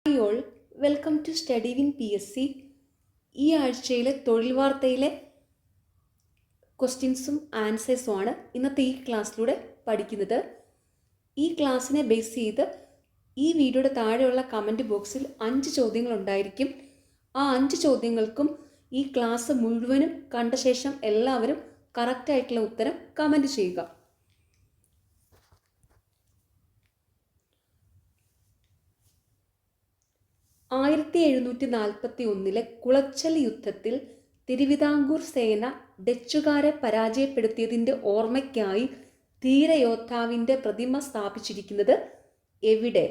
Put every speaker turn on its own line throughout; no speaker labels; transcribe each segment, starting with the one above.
Hi all, welcome to study win PSC. ഈ ആഴ്ചയിലെ തൊഴിൽ വാർത്തയിലെ ക്വസ്റ്റ്യൻസും ആൻസേഴ്സുമാണ് ഇന്നത്തെ ഈ ക്ലാസ്സിലൂടെ പഠിക്കുന്നത്. ഈ ക്ലാസ്സിനെ ബേസ് ചെയ്ത് ഈ വീഡിയോയുടെ താഴെയുള്ള കമൻറ്റ് ബോക്സിൽ 5 ചോദ്യങ്ങളുണ്ടായിരിക്കും. ആ 5 ചോദ്യങ്ങൾക്കും ഈ ക്ലാസ് മുഴുവനും കണ്ട ശേഷം എല്ലാവരും കറക്റ്റായിട്ടുള്ള ഉത്തരം കമൻറ്റ് ചെയ്യുക. ആയിരത്തി 1741 കുളച്ചൽ യുദ്ധത്തിൽ തിരുവിതാംകൂർ സേന ഡച്ചുകാരെ പരാജയപ്പെടുത്തിയതിൻ്റെ ഓർമ്മയ്ക്കായി ധീരയോദ്ധാവിൻ്റെ പ്രതിമ സ്ഥാപിച്ചിരിക്കുന്നത് എവിടെ?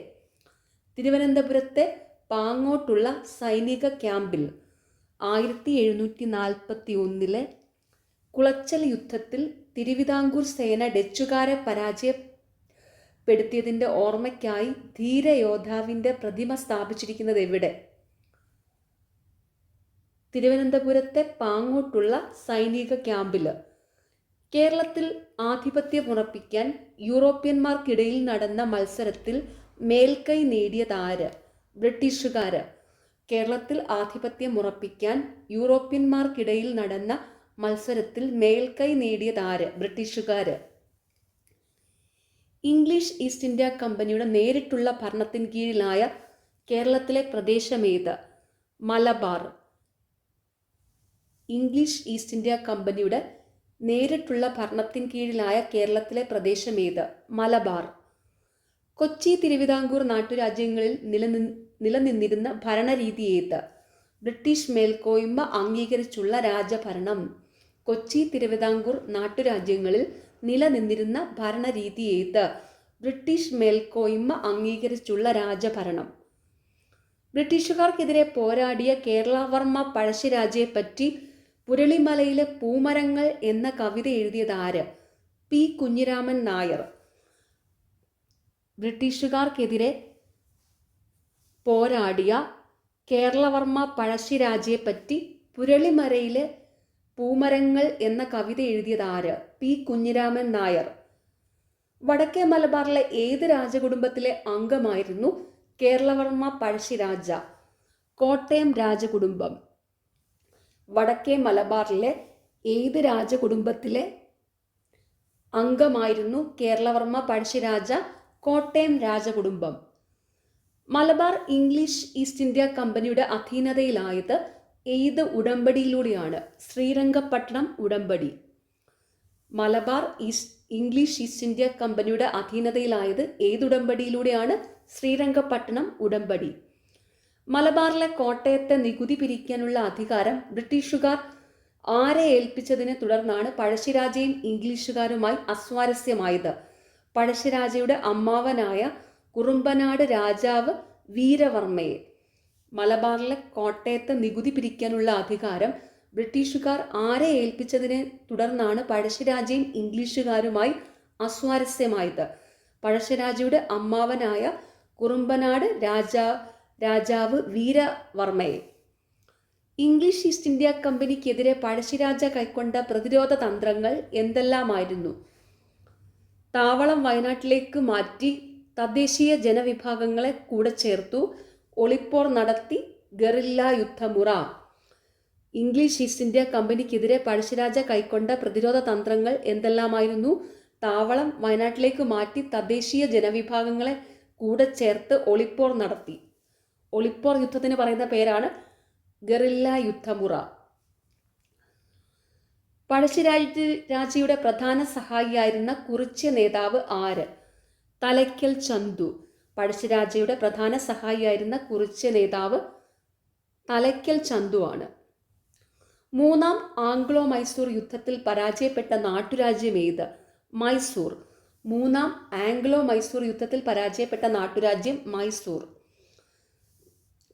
തിരുവനന്തപുരത്തെ പാങ്ങോട്ടുള്ള സൈനിക ക്യാമ്പിൽ. 1741 കുളച്ചൽ യുദ്ധത്തിൽ തിരുവിതാംകൂർ സേന ഡച്ചുകാരെ പരാജയപ്പെടുത്തിയതിൻ്റെ ഓർമ്മയ്ക്കായി ധീരയോദ്ധാവിൻ്റെ പ്രതിമ സ്ഥാപിച്ചിരിക്കുന്നത് എവിടെ? തിരുവനന്തപുരത്തെ പാങ്ങോട്ടുള്ള സൈനിക ക്യാമ്പിൽ. കേരളത്തിൽ ആധിപത്യമുറപ്പിക്കാൻ യൂറോപ്യന്മാർക്കിടയിൽ നടന്ന മത്സരത്തിൽ മേൽക്കൈ നേടിയതാര്? ബ്രിട്ടീഷുകാർ. കേരളത്തിൽ ആധിപത്യമുറപ്പിക്കാൻ യൂറോപ്യന്മാർക്കിടയിൽ നടന്ന മത്സരത്തിൽ മേൽക്കൈ നേടിയതാര്? ബ്രിട്ടീഷുകാർ. ഇംഗ്ലീഷ് ഈസ്റ്റ് ഇന്ത്യ കമ്പനിയുടെ നേരിട്ടുള്ള ഭരണത്തിന് കീഴിലായ കേരളത്തിലെ പ്രദേശമേത്? മലബാർ. ഇംഗ്ലീഷ് ഈസ്റ്റ് ഇന്ത്യ കമ്പനിയുടെ നേരിട്ടുള്ള ഭരണത്തിന് കീഴിലായ കേരളത്തിലെ പ്രദേശമേത്? മലബാർ. കൊച്ചി തിരുവിതാംകൂർ നാട്ടുരാജ്യങ്ങളിൽ നിലനിന്നിരുന്ന ഭരണരീതി ഏത്? ബ്രിട്ടീഷ് മേൽക്കോയ്മ അംഗീകരിച്ചുള്ള രാജഭരണം. കൊച്ചി തിരുവിതാംകൂർ നാട്ടുരാജ്യങ്ങളിൽ നിലനിന്നിരുന്ന ഭരണരീതി ഏത്? ബ്രിട്ടീഷ് മേൽക്കോയ്മ അംഗീകരിച്ചുള്ള രാജഭരണം. ബ്രിട്ടീഷുകാർക്കെതിരെ പോരാടിയ കേരളവർമ്മ പഴശ്ശിരാജയെപ്പറ്റി പുരളിമലയിലെ പൂമരങ്ങൾ എന്ന കവിത എഴുതിയതാര്? പി. കുഞ്ഞിരാമൻ നായർ. ബ്രിട്ടീഷുകാർക്കെതിരെ പോരാടിയ കേരളവർമ്മ പഴശ്ശിരാജയെപ്പറ്റി പുരളിമലയിലെ പൂമരങ്ങൾ എന്ന കവിത എഴുതിയതാര്? പി. കുഞ്ഞിരാമൻ നായർ. വടക്കേ മലബാറിലെ ഏത് രാജകുടുംബത്തിലെ അംഗമായിരുന്നു കേരളവർമ്മ പഴശ്ശിരാജ? കോട്ടയം രാജകുടുംബം. വടക്കേ മലബാറിലെ ഏത് രാജകുടുംബത്തിലെ അംഗമായിരുന്നു കേരളവർമ്മ പഴശ്ശിരാജ? കോട്ടയം രാജകുടുംബം. മലബാർ ഇംഗ്ലീഷ് ഈസ്റ്റ് ഇന്ത്യ കമ്പനിയുടെ അധീനതയിലായത് ഏത് ഉടമ്പടിയിലൂടെയാണ്? ശ്രീരംഗപട്ടണം ഉടമ്പടി. മലബാർ ഇംഗ്ലീഷ് ഈസ്റ്റ് ഇന്ത്യ കമ്പനിയുടെ അധീനതയിലായത് ഏതുടമ്പടിയിലൂടെയാണ്? ശ്രീരംഗപട്ടണം ഉടമ്പടി. മലബാറിലെ കോട്ടയത്തെ നികുതി പിരിക്കാനുള്ള അധികാരം ബ്രിട്ടീഷുകാർ ആരെ ഏൽപ്പിച്ചതിനെ തുടർന്നാണ് പഴശ്ശിരാജയും ഇംഗ്ലീഷുകാരുമായി അസ്വാരസ്യമായത്? പഴശ്ശിരാജയുടെ അമ്മാവനായ കുറുമ്പനാട് രാജാവ് വീരവർമ്മയെ. മലബാറിലെ കോട്ടയത്തെ നികുതി പിരിക്കാനുള്ള അധികാരം ബ്രിട്ടീഷുകാർ ആരെ ഏൽപ്പിച്ചതിനെ തുടർന്നാണ് പഴശ്ശിരാജയും ഇംഗ്ലീഷുകാരുമായി അസ്വാരസ്യമായത്? പഴശ്ശിരാജയുടെ അമ്മാവനായ കുറുമ്പനാട് രാജാവ് വീരവർമ്മയെ. ഇംഗ്ലീഷ് ഈസ്റ്റ് ഇന്ത്യ കമ്പനിക്കെതിരെ പഴശ്ശിരാജ കൈക്കൊണ്ട പ്രതിരോധ തന്ത്രങ്ങൾ എന്തെല്ലാമായിരുന്നു? താവളം വയനാട്ടിലേക്ക് മാറ്റി തദ്ദേശീയ ജനവിഭാഗങ്ങളെ കൂടെ ചേർത്തു, ഒളിപ്പോർ നടത്തി, ഗറില്ല യുദ്ധമുറ. ഇംഗ്ലീഷ് ഈസ്റ്റ് ഇന്ത്യ കമ്പനിക്കെതിരെ പഴശ്ശിരാജ കൈക്കൊണ്ട പ്രതിരോധ തന്ത്രങ്ങൾ എന്തെല്ലാമായിരുന്നു? താവളം വയനാട്ടിലേക്ക് മാറ്റി തദ്ദേശീയ ജനവിഭാഗങ്ങളെ കൂടെ ചേർത്ത് ഒളിപ്പോർ നടത്തി. ഒളിപ്പോർ യുദ്ധത്തിന് പറയുന്ന പേരാണ് ഗറില്ല യുദ്ധമുറ. പഴശ്ശിരാജയുടെ പ്രധാന സഹായിയായിരുന്ന കുറിച്യ നേതാവ് ആര്? തലയ്ക്കൽ ചന്തു. പഴശ്ശിരാജയുടെ പ്രധാന സഹായിയായിരുന്ന കുറിച്യ നേതാവ് തലയ്ക്കൽ ചന്തു ആണ്. മൂന്നാം ആംഗ്ലോ മൈസൂർ യുദ്ധത്തിൽ പരാജയപ്പെട്ട നാട്ടുരാജ്യം ഏത്? മൈസൂർ. മൂന്നാം ആംഗ്ലോ മൈസൂർ യുദ്ധത്തിൽ പരാജയപ്പെട്ട നാട്ടുരാജ്യം മൈസൂർ.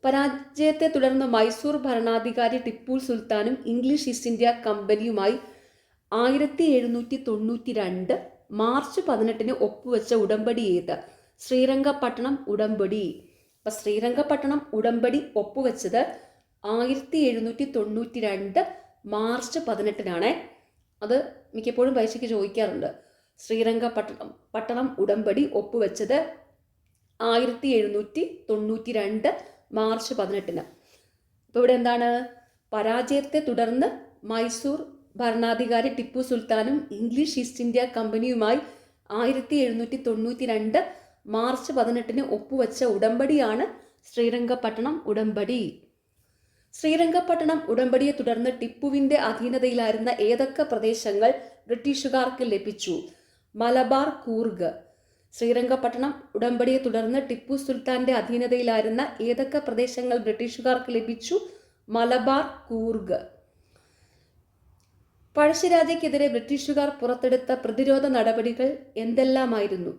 പരാജയത്തെ തുടർന്ന് മൈസൂർ ഭരണാധികാരി ടിപ്പു സുൽത്താനും ഇംഗ്ലീഷ് ഈസ്റ്റ് ഇന്ത്യ കമ്പനിയുമായി 1792 മാർച്ച് 18 ഒപ്പുവെച്ച ഉടമ്പടി ഏത്? ശ്രീരംഗപട്ടണം ഉടമ്പടി. അപ്പം ശ്രീരംഗപട്ടണം ഉടമ്പടി ഒപ്പുവെച്ചത് 1792 മാർച്ച് 18 അത് മിക്കപ്പോഴും പരീക്ഷയ്ക്ക് ചോദിക്കാറുണ്ട്. ശ്രീരംഗപട്ടണം ഉടമ്പടി ഒപ്പുവെച്ചത് 1792 മാർച്ച് 18. ഇപ്പോൾ ഇവിടെ എന്താണ്? പരാജയത്തെ തുടർന്ന് മൈസൂർ ഭരണാധികാരി ടിപ്പു സുൽത്താനും ഇംഗ്ലീഷ് ഈസ്റ്റ് ഇന്ത്യ കമ്പനിയുമായി 1792 മാർച്ച് 18 ഒപ്പുവെച്ച ഉടമ്പടിയാണ് ശ്രീരംഗപട്ടണം ഉടമ്പടി. ശ്രീരംഗപട്ടണം ഉടമ്പടിയെ തുടർന്ന് ടിപ്പുവിന്റെ അധീനതയിലായിരുന്ന ഏതൊക്കെ പ്രദേശങ്ങൾ ബ്രിട്ടീഷുകാർക്ക് ലഭിച്ചു? മലബാർ, കൂർഗ്. ശ്രീരംഗപട്ടണം ഉടമ്പടിയെ തുടർന്ന് ടിപ്പു സുൽത്താന്റെ അധീനതയിലായിരുന്ന ഏതൊക്കെ പ്രദേശങ്ങൾ ബ്രിട്ടീഷുകാർക്ക് ലഭിച്ചു? മലബാർ, കൂർഗ്. പഴശ്ശിരാജയ്ക്കെതിരെ ബ്രിട്ടീഷുകാർ പുറത്തെടുത്ത പ്രതിരോധ നടപടികൾ എന്തെല്ലാമായിരുന്നു?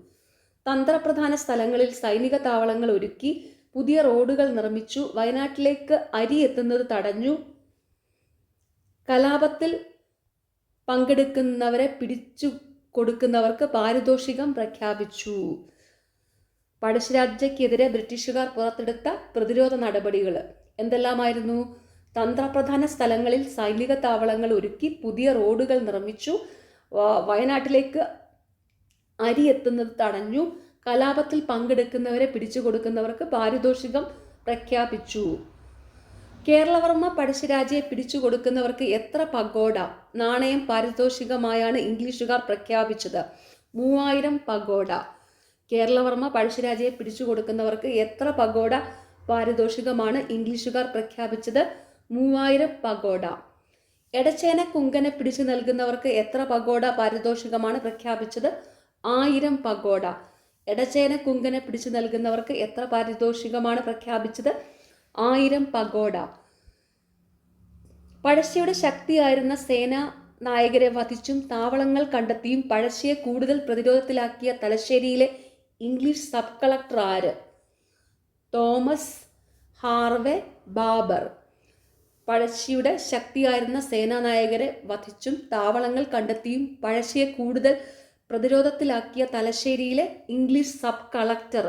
തന്ത്രപ്രധാന സ്ഥലങ്ങളിൽ സൈനിക താവളങ്ങൾ ഒരുക്കി, പുതിയ റോഡുകൾ നിർമ്മിച്ചു, വയനാട്ടിലേക്ക് അരി എത്തുന്നത് തടഞ്ഞു, കലാപത്തിൽ പങ്കെടുക്കുന്നവരെ പിടിച്ചു കൊടുക്കുന്നവർക്ക് പാരിതോഷികം പ്രഖ്യാപിച്ചു. പഴശ്ശിരാജയ്ക്കെതിരെ ബ്രിട്ടീഷുകാർ പുറത്തെടുത്ത പ്രതിരോധ നടപടികൾ എന്തെല്ലാമായിരുന്നു? തന്ത്രപ്രധാന സ്ഥലങ്ങളിൽ സൈനിക താവളങ്ങൾ ഒരുക്കി, പുതിയ റോഡുകൾ നിർമ്മിച്ചു, വയനാട്ടിലേക്ക് അരി എത്തുന്നത് തടഞ്ഞു, കലാപത്തിൽ പങ്കെടുക്കുന്നവരെ പിടിച്ചു കൊടുക്കുന്നവർക്ക് പാരിതോഷികം പ്രഖ്യാപിച്ചു. കേരളവർമ്മ പഴശ്ശിരാജയെ പിടിച്ചു കൊടുക്കുന്നവർക്ക് എത്ര പഗോഡ നാണയം പാരിതോഷികമായാണ് ഇംഗ്ലീഷുകാർ പ്രഖ്യാപിച്ചത്? 3000 പഗോഡ. കേരളവർമ്മ പഴശ്ശിരാജയെ പിടിച്ചു കൊടുക്കുന്നവർക്ക് എത്ര പഗോഡ പാരിതോഷികമാണ് ഇംഗ്ലീഷുകാർ പ്രഖ്യാപിച്ചത്? 3000 പഗോഡ. എടച്ചേന കുങ്കനെ പിടിച്ചു നൽകുന്നവർക്ക് എത്ര പഗോഡ പാരിതോഷികമാണ് പ്രഖ്യാപിച്ചത്? 1000 പഗോഡ. എടച്ചേന കുങ്കനെ പിടിച്ചു നൽകുന്നവർക്ക് എത്ര പാരിതോഷികമാണ് പ്രഖ്യാപിച്ചത്? 1000 പഗോഡ. പഴശ്ശിയുടെ ശക്തിയായിരുന്ന സേനാ നായകരെ വധിച്ചും താവളങ്ങൾ കണ്ടെത്തിയും പഴശ്ശിയെ കൂടുതൽ പ്രതിരോധത്തിലാക്കിയ തലശ്ശേരിയിലെ ഇംഗ്ലീഷ് സബ് കളക്ടർ ആര്? Thomas Harvey Baber. പഴശ്ശിയുടെ ശക്തിയായിരുന്ന സേനാനായകരെ വധിച്ചും താവളങ്ങൾ കണ്ടെത്തിയും പഴശ്ശിയെ കൂടുതൽ പ്രതിരോധത്തിലാക്കിയ തലശ്ശേരിയിലെ ഇംഗ്ലീഷ് സബ് കളക്ടർ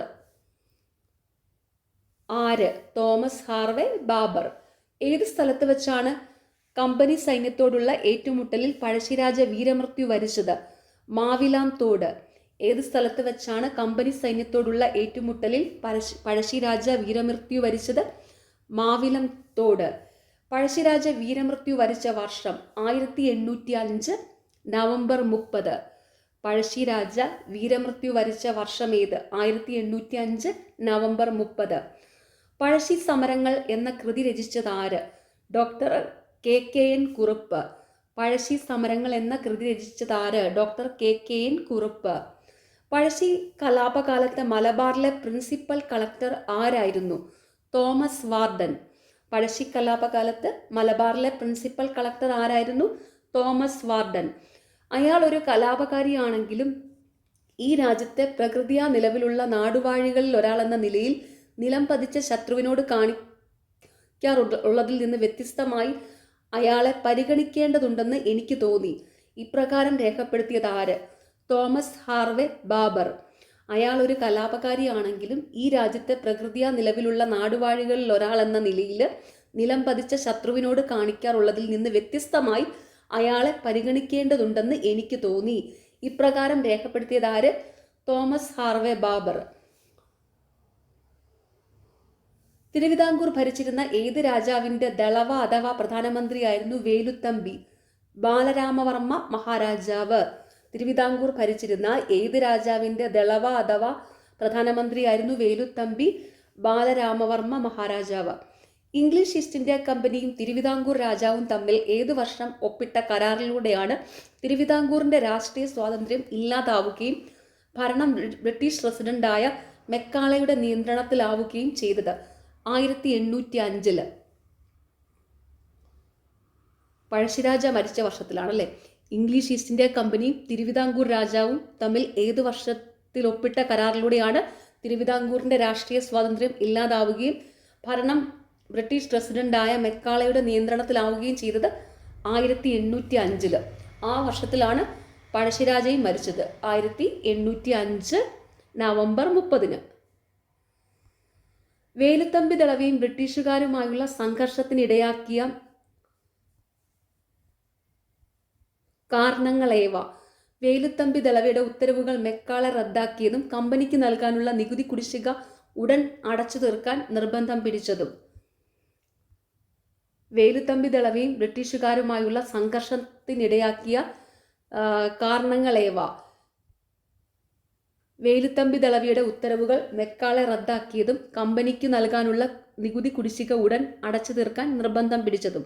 ആര്? Thomas Harvey Baber. ഏത് സ്ഥലത്ത് വെച്ചാണ് കമ്പനി സൈന്യത്തോടുള്ള ഏറ്റുമുട്ടലിൽ പഴശ്ശിരാജ വീരമൃത്യു വരിച്ചത്? മാവിലാം തോട്. ഏത് സ്ഥലത്ത് വെച്ചാണ് കമ്പനി സൈന്യത്തോടുള്ള ഏറ്റുമുട്ടലിൽ പഴശ്ശിരാജ വീരമൃത്യു വരിച്ചത്? മാവിലം തോട്. പഴശ്ശിരാജ വീരമൃത്യു വരിച്ച വർഷം 1805 നവംബർ 30. പഴശ്ശിരാജ വീരമൃത്യു വരിച്ച വർഷം ഏത്? 1805 നവംബർ 30. പഴശ്ശി സമരങ്ങൾ എന്ന കൃതി രചിച്ചത് ആര്? Doctor KKN Kurup. പഴശ്ശി സമരങ്ങൾ എന്ന കൃതി രചിച്ചത് ആര്? Doctor KKN Kurup. പഴശ്ശി കലാപകാലത്തെ മലബാറിലെ പ്രിൻസിപ്പൽ കളക്ടർ ആരായിരുന്നു? Thomas Warden. പഴശ്ശി കലാപകാലത്ത് മലബാറിലെ പ്രിൻസിപ്പൽ കളക്ടർ ആരായിരുന്നു? Thomas Warden. അയാൾ ഒരു കലാപകാരിയാണെങ്കിലും ഈ രാജ്യത്തെ പ്രകൃതിയാ നിലവിലുള്ള നാടുവാഴികളിൽ ഒരാളെന്ന നിലയിൽ നിലം പതിച്ച ശത്രുവിനോട് കാണിക്കാറുള്ളതിൽ നിന്ന് വ്യത്യസ്തമായി അയാളെ പരിഗണിക്കേണ്ടതുണ്ടെന്ന് എനിക്ക് തോന്നി. ഇപ്രകാരം രേഖപ്പെടുത്തിയത് ആര്? Thomas Harvey Babur. അയാൾ ഒരു കലാപകാരിയാണെങ്കിലും ഈ രാജ്യത്തെ പ്രകൃതിയാ നിലവിലുള്ള നാടുവാഴികളിൽ ഒരാളെന്ന നിലയിൽ നിലം പതിച്ച ശത്രുവിനോട് കാണിക്കാറുള്ളതിൽ നിന്ന് വ്യത്യസ്തമായി അയാളെ പരിഗണിക്കേണ്ടതുണ്ടെന്ന് എനിക്ക് തോന്നി. ഇപ്രകാരം രേഖപ്പെടുത്തിയത് ആര്? Thomas Harvey Babur. തിരുവിതാംകൂർ ഭരിച്ചിരുന്ന ഏത് രാജാവിൻ്റെ ദളവ അഥവാ പ്രധാനമന്ത്രിയായിരുന്നു വേലുത്തമ്പി? ബാലരാമവർമ്മ മഹാരാജാവ്. തിരുവിതാംകൂർ ഭരിച്ചിരുന്ന ഏത് രാജാവിൻ്റെ ദളവ അഥവാ പ്രധാനമന്ത്രിയായിരുന്നു വേലുത്തമ്പി ബാലരാമവർമ്മ മഹാരാജാവ്? ഇംഗ്ലീഷ് ഈസ്റ്റ് ഇന്ത്യ കമ്പനിയും തിരുവിതാംകൂർ രാജാവും തമ്മിൽ ഏത് വർഷം ഒപ്പിട്ട കരാറിലൂടെയാണ് തിരുവിതാംകൂറിൻ്റെ രാഷ്ട്രീയ സ്വാതന്ത്ര്യം ഇല്ലാതാവുകയും ഭരണം ബ്രിട്ടീഷ് റെസിഡൻ്റായ മെക്കാളയുടെ നിയന്ത്രണത്തിലാവുകയും ചെയ്തത്? 1805. പഴശ്ശിരാജ മരിച്ച വർഷത്തിലാണല്ലേ. ഇംഗ്ലീഷ് ഈസ്റ്റ് ഇന്ത്യ കമ്പനിയും തിരുവിതാംകൂർ രാജാവും തമ്മിൽ ഏത് വർഷത്തിൽ ഒപ്പിട്ട കരാറിലൂടെയാണ് തിരുവിതാംകൂറിൻ്റെ രാഷ്ട്രീയ സ്വാതന്ത്ര്യം ഇല്ലാതാവുകയും ഭരണം ബ്രിട്ടീഷ് പ്രസിഡന്റായ മെക്കാളയുടെ നിയന്ത്രണത്തിലാവുകയും ചെയ്തത്? 1805. ആ വർഷത്തിലാണ് പഴശ്ശിരാജയും മരിച്ചത്. 1805 നവംബർ 30. വേലുത്തമ്പി ദളവയും ബ്രിട്ടീഷുകാരുമായുള്ള സംഘർഷത്തിനിടയാക്കിയ കാരണങ്ങളേവ? വേലുത്തമ്പി ദളവയുടെ ഉത്തരവുകൾ മെക്കാളെ റദ്ദാക്കിയതും കമ്പനിക്ക് നൽകാനുള്ള നികുതി കുടിശ്ശിക ഉടൻ അടച്ചു തീർക്കാൻ നിർബന്ധം പിടിച്ചതും. വേലുത്തമ്പി ദളവയും ബ്രിട്ടീഷുകാരുമായുള്ള സംഘർഷത്തിനിടയാക്കിയ കാരണങ്ങളേവ. വേലുത്തമ്പി ദളവയുടെ ഉത്തരവുകൾ മെക്കാളെ റദ്ദാക്കിയതും കമ്പനിക്ക് നൽകാനുള്ള നികുതി കുടിശ്ശിക ഉടൻ അടച്ചു തീർക്കാൻ നിർബന്ധം പിടിച്ചതും.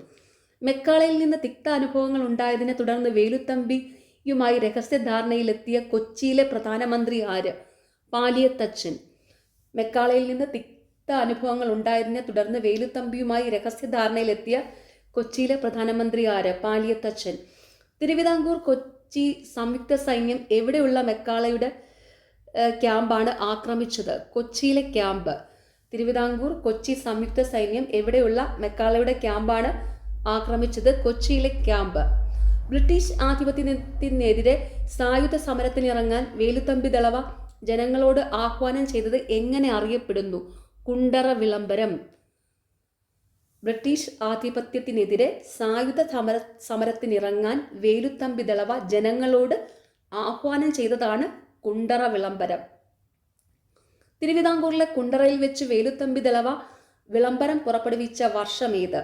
മെക്കാളയിൽ നിന്ന് തിക്ത അനുഭവങ്ങൾ ഉണ്ടായതിനെ തുടർന്ന് വേലുത്തമ്പിയുമായി രഹസ്യധാരണയിലെത്തിയ കൊച്ചിയിലെ പ്രധാനമന്ത്രി ആര്? പാലിയത്തച്ഛൻ. മെക്കാളയിൽ നിന്ന് തിക്ത അനുഭവങ്ങൾ ഉണ്ടായതിനെ തുടർന്ന് വേലുത്തമ്പിയുമായി രഹസ്യധാരണയിലെത്തിയ കൊച്ചിയിലെ പ്രധാനമന്ത്രി ആര്? പാലിയത്തച്ഛൻ. തിരുവിതാംകൂർ കൊച്ചി സംയുക്ത സൈന്യം എവിടെയുള്ള മെക്കാളയുടെ ക്യാമ്പാണ് ആക്രമിച്ചത്? കൊച്ചിയിലെ ക്യാമ്പ്. തിരുവിതാംകൂർ കൊച്ചി സംയുക്ത സൈന്യം എവിടെയുള്ള മെക്കാളയുടെ ക്യാമ്പാണ് ആക്രമിച്ചത്? കൊച്ചിയിലെ ക്യാമ്പ്. ബ്രിട്ടീഷ് ആധിപത്യത്തിനെതിരെ സായുധ സമരത്തിനിറങ്ങാൻ വേലുത്തമ്പി ദളവ ജനങ്ങളോട് ആഹ്വാനം ചെയ്തത് എങ്ങനെ അറിയപ്പെടുന്നു? കുണ്ടറ വിളംബരം. ബ്രിട്ടീഷ് ആധിപത്യത്തിനെതിരെ സായുധ സമരത്തിനിറങ്ങാൻ വേലുത്തമ്പി ദളവ ജനങ്ങളോട് ആഹ്വാനം ചെയ്തതാണ് കുണ്ടറ വിളംബരം. തിരുവിതാംകൂറിലെ കുണ്ടറയിൽ വെച്ച് വേലുത്തമ്പി ദളവ വിളംബരം പുറപ്പെടുവിച്ച വർഷമേത്?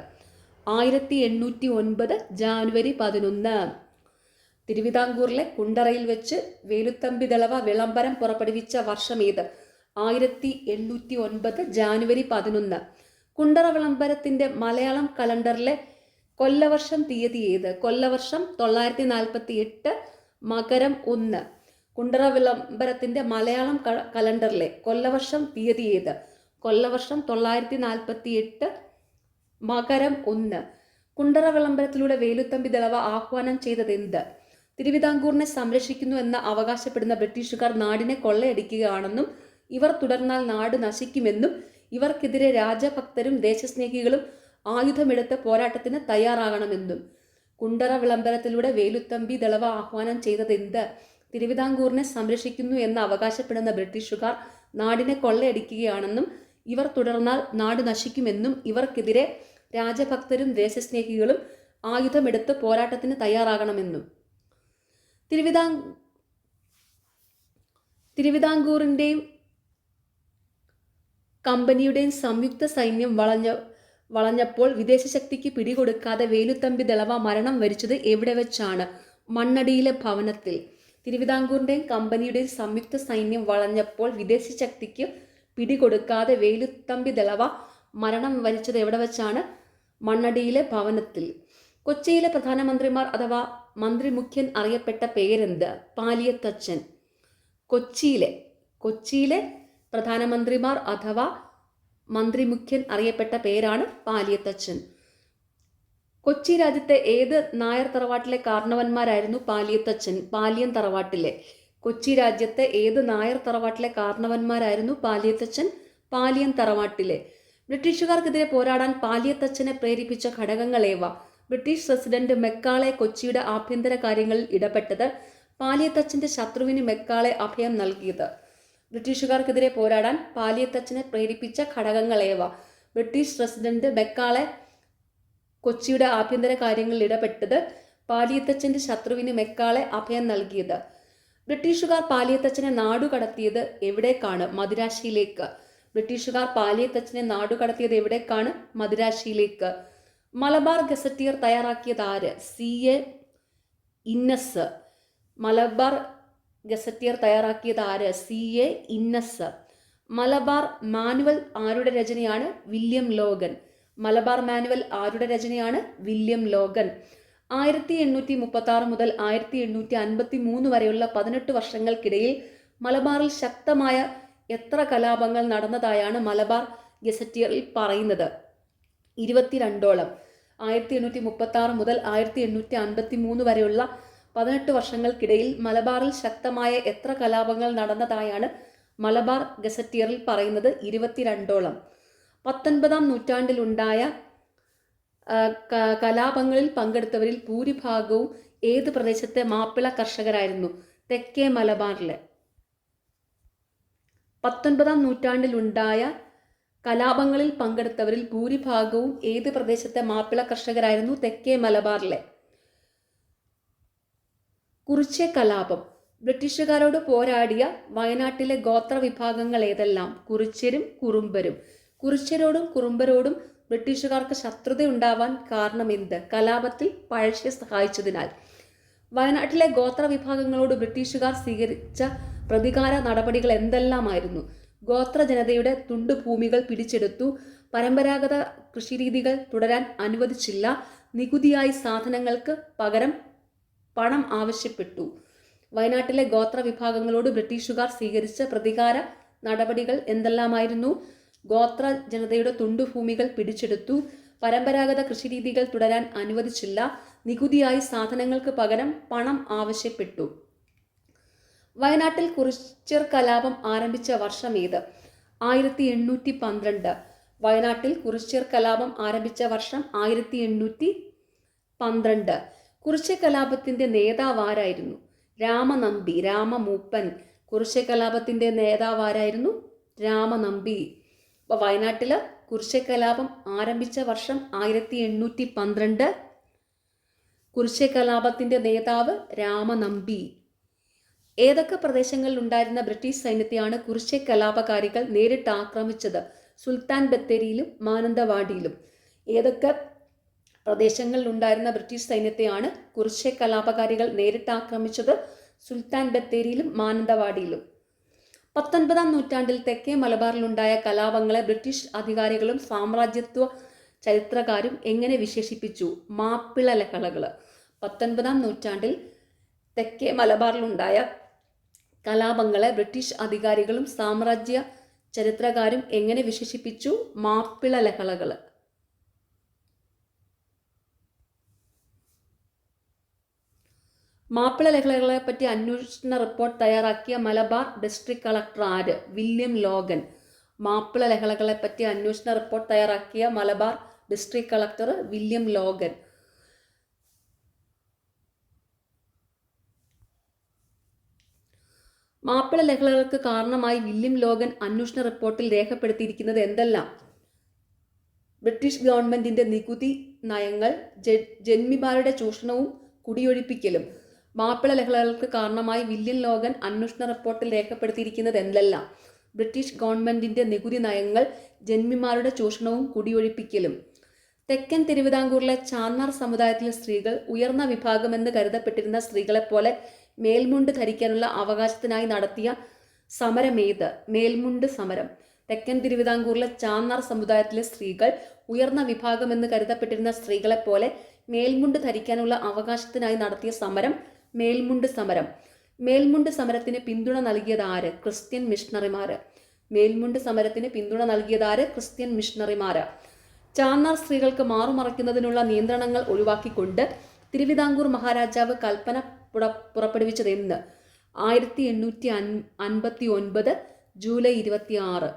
1809 ജാനുവരി 11. തിരുവിതാംകൂറിലെ കുണ്ടറയിൽ വെച്ച് വേലുത്തമ്പി ദളവ വിളംബരം പുറപ്പെടുവിച്ച വർഷമേത്? 1809 ജാനുവരി 11. കുണ്ടറ വിളംബരത്തിന്റെ മലയാളം കലണ്ടറിലെ കൊല്ലവർഷം തീയതി ഏത്? കൊല്ലവർഷം 948 മകരം 1. കുണ്ടറ വിളംബരത്തിന്റെ മലയാളം കലണ്ടറിലെ കൊല്ലവർഷം തീയതി ഏത്? കൊല്ലവർഷം 948 മകരം 1. കുണ്ടറ വിളംബരത്തിലൂടെ വേലുത്തമ്പി ദളവ ആഹ്വാനം ചെയ്തതെന്ത്? തിരുവിതാംകൂറിനെ സംരക്ഷിക്കുന്നു എന്ന് അവകാശപ്പെടുന്ന ബ്രിട്ടീഷുകാർ നാടിനെ കൊള്ളയടിക്കുകയാണെന്നും ഇവർ തുടർന്നാൽ നാട് നശിക്കുമെന്നും ഇവർക്കെതിരെ രാജഭക്തരും ദേശസ്നേഹികളും ആയുധമെടുത്ത് പോരാട്ടത്തിന് തയ്യാറാകണമെന്നും. കുണ്ടറ വിളംബരത്തിലൂടെ വേലുത്തമ്പി ദളവ ആഹ്വാനം ചെയ്തതെന്ത്? തിരുവിതാംകൂറിനെ സംരക്ഷിക്കുന്നു എന്ന് അവകാശപ്പെടുന്ന ബ്രിട്ടീഷുകാർ നാടിനെ കൊള്ളയടിക്കുകയാണെന്നും ഇവർ തുടർന്നാൽ നാട് നശിക്കുമെന്നും ഇവർക്കെതിരെ രാജഭക്തരും ദേശസ്നേഹികളും ആയുധമെടുത്ത് പോരാട്ടത്തിന് തയ്യാറാകണമെന്നും. തിരുവിതാംകൂറിൻ്റെയും കമ്പനിയുടെയും സംയുക്ത സൈന്യം വളഞ്ഞപ്പോൾ വിദേശ ശക്തിക്ക് പിടികൊടുക്കാതെ വേലുത്തമ്പി ദളവ മരണം വരിച്ചത് എവിടെ വെച്ചാണ്? മണ്ണടിയിലെ ഭവനത്തിൽ. തിരുവിതാംകൂറിൻ്റെയും കമ്പനിയുടെയും സംയുക്ത സൈന്യം വളഞ്ഞപ്പോൾ വിദേശ ശക്തിക്ക് പിടികൊടുക്കാതെ വേലുത്തമ്പി ദളവ മരണം വരിച്ചത് എവിടെ വെച്ചാണ്? മണ്ണടിയിലെ ഭവനത്തിൽ. കൊച്ചിയിലെ പ്രധാനമന്ത്രിമാർ അഥവാ മന്ത്രിമുഖ്യൻ അറിയപ്പെട്ട പേരെന്ത്? പാലിയത്തച്ഛൻ. കൊച്ചിയിലെ പ്രധാനമന്ത്രിമാർ അഥവാ മന്ത്രിമുഖ്യൻ അറിയപ്പെട്ട പേരാണ് പാലിയത്തച്ഛൻ. കൊച്ചി രാജ്യത്തെ ഏത് നായർ തറവാട്ടിലെ കാരണവന്മാരായിരുന്നു പാലിയത്തച്ഛൻ? പാലിയൻ തറവാട്ടിലെ. കൊച്ചി രാജ്യത്തെ ഏത് നായർ തറവാട്ടിലെ കാരണവന്മാരായിരുന്നു പാലിയത്തച്ഛൻ? പാലിയൻ തറവാട്ടിലെ. ബ്രിട്ടീഷുകാർക്കെതിരെ പോരാടാൻ പാലിയത്തച്ഛനെ പ്രേരിപ്പിച്ച ഘടകങ്ങളേവ? ബ്രിട്ടീഷ് പ്രസിഡന്റ് മെക്കാളെ കൊച്ചിയുടെ ആഭ്യന്തര കാര്യങ്ങളിൽ ഇടപെട്ടത്. പാലിയത്തച്ഛന്റെ ശത്രുവിന് മെക്കാളെ അഭയം നൽകിയത്. ബ്രിട്ടീഷുകാർക്കെതിരെ പോരാടാൻ പാലിയത്തച്ഛനെ പ്രേരിപ്പിച്ച ഘടകങ്ങളേവ? ബ്രിട്ടീഷ് പ്രസിഡന്റ് മെക്കാളെ കൊച്ചിയുടെ ആഭ്യന്തര കാര്യങ്ങളിൽ ഇടപെട്ടത്. പാലിയത്തച്ഛന്റെ ശത്രുവിന് മെക്കാളെ അഭയം നൽകിയത്. ബ്രിട്ടീഷുകാർ പാലിയത്തച്ഛനെ നാടുകടത്തിയത് എവിടേക്കാണ്? മദിരാശിയിലേക്ക്. ബ്രിട്ടീഷുകാർ പാലിയത്തച്ഛനെ നാടുകടത്തിയത് എവിടേക്കാണ്? മദിരാശിയിലേക്ക്. മലബാർ ഗസറ്റിയർ തയ്യാറാക്കിയത് ആര്? C.A. ഇന്നസ്. മലബാർ ഗസറ്റിയർ തയ്യാറാക്കിയത് ആര്? C.A. ഇന്നസ്. മലബാർ മാനുവൽ ആരുടെ രചനയാണ്? William Logan. മലബാർ മാനുവൽ ആരുടെ രചനയാണ്? William Logan. 1836 മുതൽ 1853 വരെയുള്ള 18 വർഷങ്ങൾക്കിടയിൽ മലബാറിൽ ശക്തമായ എത്ര കലാപങ്ങൾ നടന്നതായാണ് മലബാർ ഗസറ്റിയറിൽ പറയുന്നത്? 22ഓളം. 1836 മുതൽ 1853 വരെയുള്ള 18 വർഷങ്ങൾക്കിടയിൽ മലബാറിൽ ശക്തമായ എത്ര കലാപങ്ങൾ നടന്നതായാണ് മലബാർ ഗസറ്റിയറിൽ പറയുന്നത്? 22ഓളം. 19-ാം നൂറ്റാണ്ടിലുണ്ടായ കലാപങ്ങളിൽ പങ്കെടുത്തവരിൽ ഭൂരിഭാഗവും ഏത് പ്രദേശത്തെ മാപ്പിള കർഷകരായിരുന്നു? തെക്കേ മലബാറിലെ. 19-ാം നൂറ്റാണ്ടിലുണ്ടായ കലാപങ്ങളിൽ പങ്കെടുത്തവരിൽ ഭൂരിഭാഗവും ഏത് പ്രദേശത്തെ മാപ്പിള കർഷകരായിരുന്നു? തെക്കേ മലബാറിലെ. കുറിച്യ കലാപം. ബ്രിട്ടീഷുകാരോട് പോരാടിയ വയനാട്ടിലെ ഗോത്ര വിഭാഗങ്ങൾ ഏതെല്ലാം? കുറിച്യരും കുറുമ്പരും. കുറിച്യരോടും കുറുമ്പരോടും ബ്രിട്ടീഷുകാർക്ക് ശത്രുതയുണ്ടാവാൻ കാരണമെന്ത്? കലാപത്തിൽ പഴശ്ശിയെ സഹായിച്ചതിനാൽ. വയനാട്ടിലെ ഗോത്ര വിഭാഗങ്ങളോട് ബ്രിട്ടീഷുകാർ സ്വീകരിച്ച പ്രതികാര നടപടികൾ എന്തെല്ലാമായിരുന്നു? ഗോത്ര ജനതയുടെ തുണ്ടുഭൂമികൾ പിടിച്ചെടുത്തു, പരമ്പരാഗത കൃഷിരീതികൾ തുടരാൻ അനുവദിച്ചില്ല, നികുതിയായി സാധനങ്ങൾക്ക് പകരം പണം ആവശ്യപ്പെട്ടു. വയനാട്ടിലെ ഗോത്ര വിഭാഗങ്ങളോട് ബ്രിട്ടീഷുകാർ സ്വീകരിച്ച പ്രതികാര നടപടികൾ എന്തെല്ലാമായിരുന്നു? ഗോത്ര ജനതയുടെ തുണ്ടുഭൂമികൾ പിടിച്ചെടുത്തു, പരമ്പരാഗത കൃഷിരീതികൾ തുടരാൻ അനുവദിച്ചില്ല, നികുതിയായി സാധനങ്ങൾക്ക് പകരം പണം ആവശ്യപ്പെട്ടു. വയനാട്ടിൽ കുറിച്യർ കലാപം ആരംഭിച്ച വർഷം ഏത്? 1812. വയനാട്ടിൽ കുറിച്യർ കലാപം ആരംഭിച്ച വർഷം 1812. കുറിച്യ കലാപത്തിന്റെ നേതാവാരായിരുന്നു? രാമനമ്പി, രാമമൂപ്പൻ. കുറിച്യ കലാപത്തിന്റെ നേതാവാരായിരുന്നു? രാമനമ്പി. അപ്പോൾ വയനാട്ടിൽ കുറിച്യ കലാപം ആരംഭിച്ച വർഷം 1812. കുറിച്യ കലാപത്തിന്റെ നേതാവ് രാമനമ്പി. ഏതൊക്കെ പ്രദേശങ്ങളിൽ ഉണ്ടായിരുന്ന ബ്രിട്ടീഷ് സൈന്യത്തെയാണ് കുറിച്യ കലാപകാരികൾ നേരിട്ട് ആക്രമിച്ചത്? സുൽത്താൻ ബത്തേരിയിലും മാനന്തവാടിയിലും. ഏതൊക്കെ പ്രദേശങ്ങളിൽ ഉണ്ടായിരുന്ന ബ്രിട്ടീഷ് സൈന്യത്തെയാണ് കുറിച്യ കലാപകാരികൾ നേരിട്ട് ആക്രമിച്ചത്? സുൽത്താൻ ബത്തേരിയിലും മാനന്തവാടിയിലും. 19-ാം നൂറ്റാണ്ടിൽ തെക്കേ മലബാറിലുണ്ടായ കലാപങ്ങളെ ബ്രിട്ടീഷ് അധികാരികളും സാമ്രാജ്യത്വ ചരിത്രകാരും എങ്ങനെ വിശേഷിപ്പിച്ചു? മാപ്പിള ലഹളകൾ. 19-ാം നൂറ്റാണ്ടിൽ തെക്കേ മലബാറിലുണ്ടായ കലാപങ്ങളെ ബ്രിട്ടീഷ് അധികാരികളും സാമ്രാജ്യ ചരിത്രകാരും എങ്ങനെ വിശേഷിപ്പിച്ചു? മാപ്പിള ലഹളകൾ. മാപ്പിള ലഹളകളെ പറ്റി അന്വേഷണ റിപ്പോർട്ട് തയ്യാറാക്കിയ മലബാർ ഡിസ്ട്രിക്ട് കളക്ടർ ആര്? William Logan. മാപ്പിള ലഹളകളെ പറ്റി അന്വേഷണ റിപ്പോർട്ട് തയ്യാറാക്കിയ Malabar district collector William Logan. Mappila ലഹളകൾക്ക് കാരണമായി വില്യം ലോഗൻ അന്വേഷണ റിപ്പോർട്ടിൽ രേഖപ്പെടുത്തിയിരിക്കുന്നത് എന്തെല്ലാം? ബ്രിട്ടീഷ് ഗവൺമെന്റിന്റെ നികുതി നയങ്ങൾ, ജന്മിമാരുടെ ചൂഷണവും കുടിയൊഴിപ്പിക്കലും. മാപ്പിള ലഹളകൾക്ക് കാരണമായി വില്യം ലോഗൻ അന്വേഷണ റിപ്പോർട്ടിൽ രേഖപ്പെടുത്തിയിരിക്കുന്നത് എന്തെല്ലാം? ബ്രിട്ടീഷ് ഗവൺമെന്റിന്റെ നികുതി നയങ്ങൾ, ജന്മിമാരുടെ ചൂഷണവും കുടിയൊഴിപ്പിക്കലും. തെക്കൻ തിരുവിതാംകൂറിലെ ചാന്നാർ സമുദായത്തിലെ സ്ത്രീകൾ ഉയർന്ന വിഭാഗമെന്ന് കരുതപ്പെട്ടിരുന്ന സ്ത്രീകളെപ്പോലെ മേൽമുണ്ട് ധരിക്കാനുള്ള അവകാശത്തിനായി നടത്തിയ സമരമേത്? മേൽമുണ്ട് സമരം. തെക്കൻ തിരുവിതാംകൂറിലെ ചാന്നാർ സമുദായത്തിലെ സ്ത്രീകൾ ഉയർന്ന വിഭാഗമെന്ന് കരുതപ്പെട്ടിരുന്ന സ്ത്രീകളെപ്പോലെ മേൽമുണ്ട് ധരിക്കാനുള്ള അവകാശത്തിനായി നടത്തിയ സമരം മേൽമുണ്ട് സമരം. മേൽമുണ്ട് സമരത്തിന് പിന്തുണ നൽകിയത് ആര്? ക്രിസ്ത്യൻ മിഷണറിമാര്. മേൽമുണ്ട് സമരത്തിന് പിന്തുണ നൽകിയത് ആര്? ക്രിസ്ത്യൻ മിഷണറിമാര്. ചാന്നാർ സ്ത്രീകൾക്ക് മാറുമറയ്ക്കുന്നതിനുള്ള നിയന്ത്രണങ്ങൾ ഒഴിവാക്കിക്കൊണ്ട് തിരുവിതാംകൂർ മഹാരാജാവ് കൽപ്പന പുറപ്പെടുവിച്ചത് എന്ന്? 1859 ജൂലൈ 26.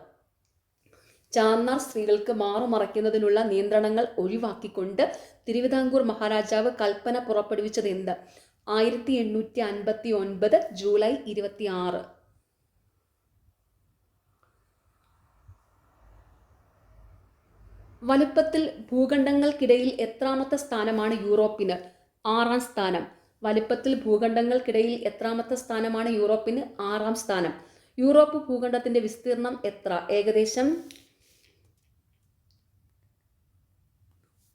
ചാന്നാർ സ്ത്രീകൾക്ക് മാറുമറയ്ക്കുന്നതിനുള്ള നിയന്ത്രണങ്ങൾ ഒഴിവാക്കിക്കൊണ്ട് തിരുവിതാംകൂർ മഹാരാജാവ് കൽപ്പന പുറപ്പെടുവിച്ചത് എന്ത്? 1859 ജൂലൈ 26. വലുപ്പത്തിൽ ഭൂഖണ്ഡങ്ങൾക്കിടയിൽ എത്രാമത്തെ സ്ഥാനമാണ് യൂറോപ്പിന്? 6-ാം സ്ഥാനം. വലുപ്പത്തിൽ ഭൂഖണ്ഡങ്ങൾക്കിടയിൽ എത്രാമത്തെ സ്ഥാനമാണ് യൂറോപ്പിന്? 6-ാം സ്ഥാനം. യൂറോപ്പ് ഭൂഖണ്ഡത്തിന്റെ വിസ്തീർണം എത്ര? ഏകദേശം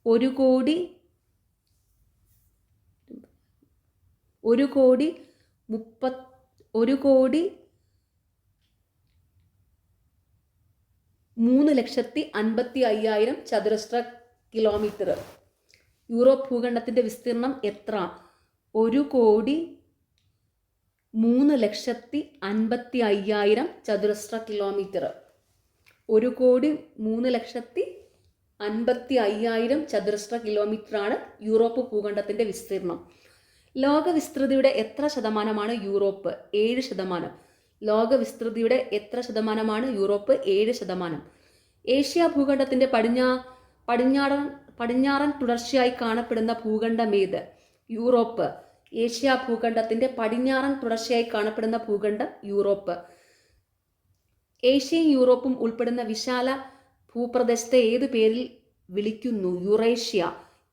1,03,50,000 ചതുരശ്ര കിലോമീറ്റർ. യൂറോപ്പ് ഭൂഖണ്ഡത്തിന്റെ വിസ്തീർണം എത്ര? 1,03,50,000 ചതുരശ്ര കിലോമീറ്റർ. 1,03,50,000 ചതുരശ്ര കിലോമീറ്ററാണ് യൂറോപ്പ് ഭൂഖണ്ഡത്തിന്റെ വിസ്തീർണം. ലോക വിസ്തൃതിയുടെ എത്ര ശതമാനമാണ് യൂറോപ്പ്? 7%. ലോക വിസ്തൃതിയുടെ എത്ര ശതമാനമാണ് യൂറോപ്പ്? 7%. ഏഷ്യ ഭൂഖണ്ഡത്തിന്റെ പടിഞ്ഞാറൻ തുടർച്ചയായി കാണപ്പെടുന്ന ഭൂഖണ്ഡമേത്? യൂറോപ്പ്. ഏഷ്യ ഭൂഖണ്ഡത്തിന്റെ പടിഞ്ഞാറൻ തുടർച്ചയായി കാണപ്പെടുന്ന ഭൂഖണ്ഡം യൂറോപ്പ്. ഏഷ്യയും യൂറോപ്പും ഉൾപ്പെടുന്ന വിശാല ഭൂപ്രദേശത്തെ ഏതു പേരിൽ വിളിക്കുന്നു? യുറേഷ്യ.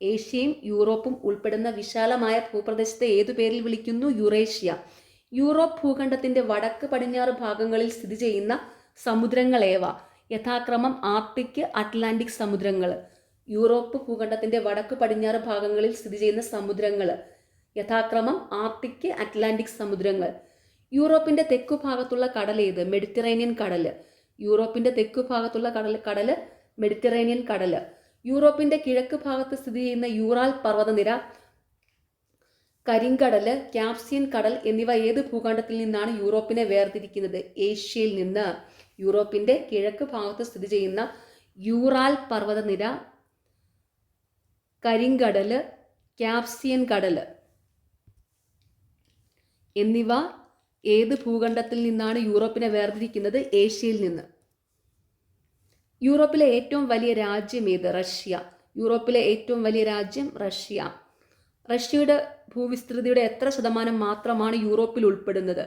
ഏഷ്യയും യൂറോപ്പും ഉൾപ്പെടുന്ന വിശാലമായ ഭൂപ്രദേശത്തെ ഏതു പേരിൽ വിളിക്കുന്നു? യുറേഷ്യ. യൂറോപ്പ് ഭൂഖണ്ഡത്തിന്റെ വടക്ക് പടിഞ്ഞാറ് ഭാഗങ്ങളിൽ സ്ഥിതി ചെയ്യുന്ന സമുദ്രങ്ങളേവ? യഥാക്രമം ആർട്ടിക്, അറ്റ്ലാന്റിക് സമുദ്രങ്ങൾ. യൂറോപ്പ് ഭൂഖണ്ഡത്തിന്റെ വടക്ക് പടിഞ്ഞാറ് ഭാഗങ്ങളിൽ സ്ഥിതി ചെയ്യുന്ന സമുദ്രങ്ങൾ യഥാക്രമം ആർട്ടിക്, അറ്റ്ലാന്റിക് സമുദ്രങ്ങൾ. യൂറോപ്പിന്റെ തെക്കു ഭാഗത്തുള്ള കടൽ ഏത്? മെഡിറ്ററേനിയൻ കടൽ. യൂറോപ്പിന്റെ തെക്കു ഭാഗത്തുള്ള കടല് മെഡിറ്ററേനിയൻ കടൽ. യൂറോപ്പിന്റെ കിഴക്ക് ഭാഗത്ത് സ്ഥിതി ചെയ്യുന്ന യൂറാൽ പർവ്വതനിര, കരിങ്കടല്, ക്യാസ്പിയൻ കടൽ എന്നിവ ഏത് ഭൂഖണ്ഡത്തിൽ നിന്നാണ് യൂറോപ്പിനെ വേർതിരിക്കുന്നത്? ഏഷ്യയിൽ നിന്ന്. യൂറോപ്പിന്റെ കിഴക്ക് ഭാഗത്ത് സ്ഥിതി ചെയ്യുന്ന യൂറാൽ പർവ്വതനിര, കരിങ്കടല്, ക്യാസ്പിയൻ കടൽ എന്നിവ ഏത് ഭൂഖണ്ഡത്തിൽ നിന്നാണ് യൂറോപ്പിനെ വേർതിരിക്കുന്നത്? ഏഷ്യയിൽ നിന്ന്. യൂറോപ്പിലെ ഏറ്റവും വലിയ രാജ്യം ഏത്? റഷ്യ. യൂറോപ്പിലെ ഏറ്റവും വലിയ രാജ്യം റഷ്യ. റഷ്യയുടെ ഭൂവിസ്തൃതിയുടെ എത്ര ശതമാനം മാത്രമാണ് യൂറോപ്പിൽ ഉൾപ്പെടുന്നത്?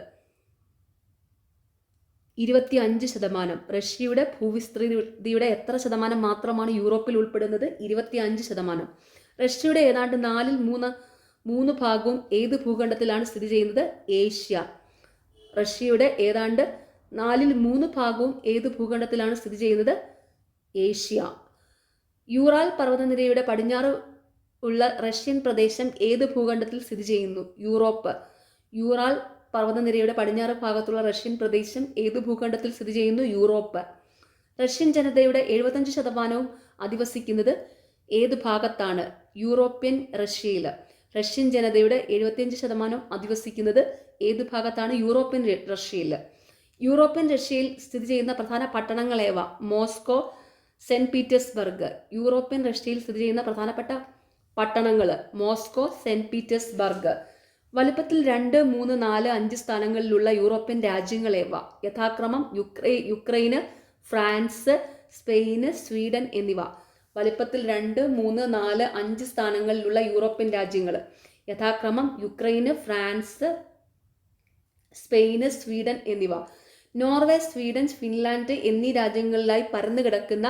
25%. റഷ്യയുടെ ഭൂവിസ്തൃതിയുടെ എത്ര ശതമാനം മാത്രമാണ് യൂറോപ്പിൽ ഉൾപ്പെടുന്നത്? 25%. റഷ്യയുടെ ഏതാണ്ട് 3/4 ഭാഗവും ഏത് ഭൂഖണ്ഡത്തിലാണ് സ്ഥിതി ചെയ്യുന്നത്? ഏഷ്യ. റഷ്യയുടെ ഏതാണ്ട് 3/4 ഭാഗവും ഏത് ഭൂഖണ്ഡത്തിലാണ് സ്ഥിതി ചെയ്യുന്നത്? ഏഷ്യ. യൂറാൽ പർവ്വതനിരയുടെ പടിഞ്ഞാറ് ഉള്ള റഷ്യൻ പ്രദേശം ഏത് ഭൂഖണ്ഡത്തിൽ സ്ഥിതി ചെയ്യുന്നു? യൂറോപ്പ്. യൂറാൽ പർവ്വതനിരയുടെ പടിഞ്ഞാറ് ഭാഗത്തുള്ള റഷ്യൻ പ്രദേശം ഏത് ഭൂഖണ്ഡത്തിൽ സ്ഥിതി ചെയ്യുന്നു? യൂറോപ്പ്. റഷ്യൻ ജനതയുടെ 75% അധിവസിക്കുന്നത് ഏത് ഭാഗത്താണ്? യൂറോപ്യൻ റഷ്യയിൽ. റഷ്യൻ ജനതയുടെ 75% അധിവസിക്കുന്നത് ഏത് ഭാഗത്താണ്? യൂറോപ്യൻ റഷ്യയിൽ. യൂറോപ്യൻ റഷ്യയിൽ സ്ഥിതി ചെയ്യുന്ന പ്രധാന പട്ടണങ്ങളേവ? Moscow, Saint Petersburg. യൂറോപ്യൻ റഷ്യയിൽ സ്ഥിതി ചെയ്യുന്ന പ്രധാനപ്പെട്ട പട്ടണങ്ങൾ മോസ്കോ, സെന്റ് പീറ്റേഴ്സ്ബർഗ്. വലുപ്പത്തിൽ 2, 3, 4, 5 സ്ഥാനങ്ങളിലുള്ള യൂറോപ്യൻ രാജ്യങ്ങളേവ? യഥാക്രമം യുക്രൈന്, ഫ്രാൻസ്, സ്പെയിന്, സ്വീഡൻ എന്നിവ. വലിപ്പത്തിൽ 2, 3, 4, 5 സ്ഥാനങ്ങളിലുള്ള യൂറോപ്യൻ രാജ്യങ്ങൾ യഥാക്രമം യുക്രൈന്, ഫ്രാൻസ്, സ്പെയിന്, സ്വീഡൻ എന്നിവ. നോർവേ, സ്വീഡൻ, ഫിൻലാൻഡ് എന്നീ രാജ്യങ്ങളിലായി പരന്നു കിടക്കുന്ന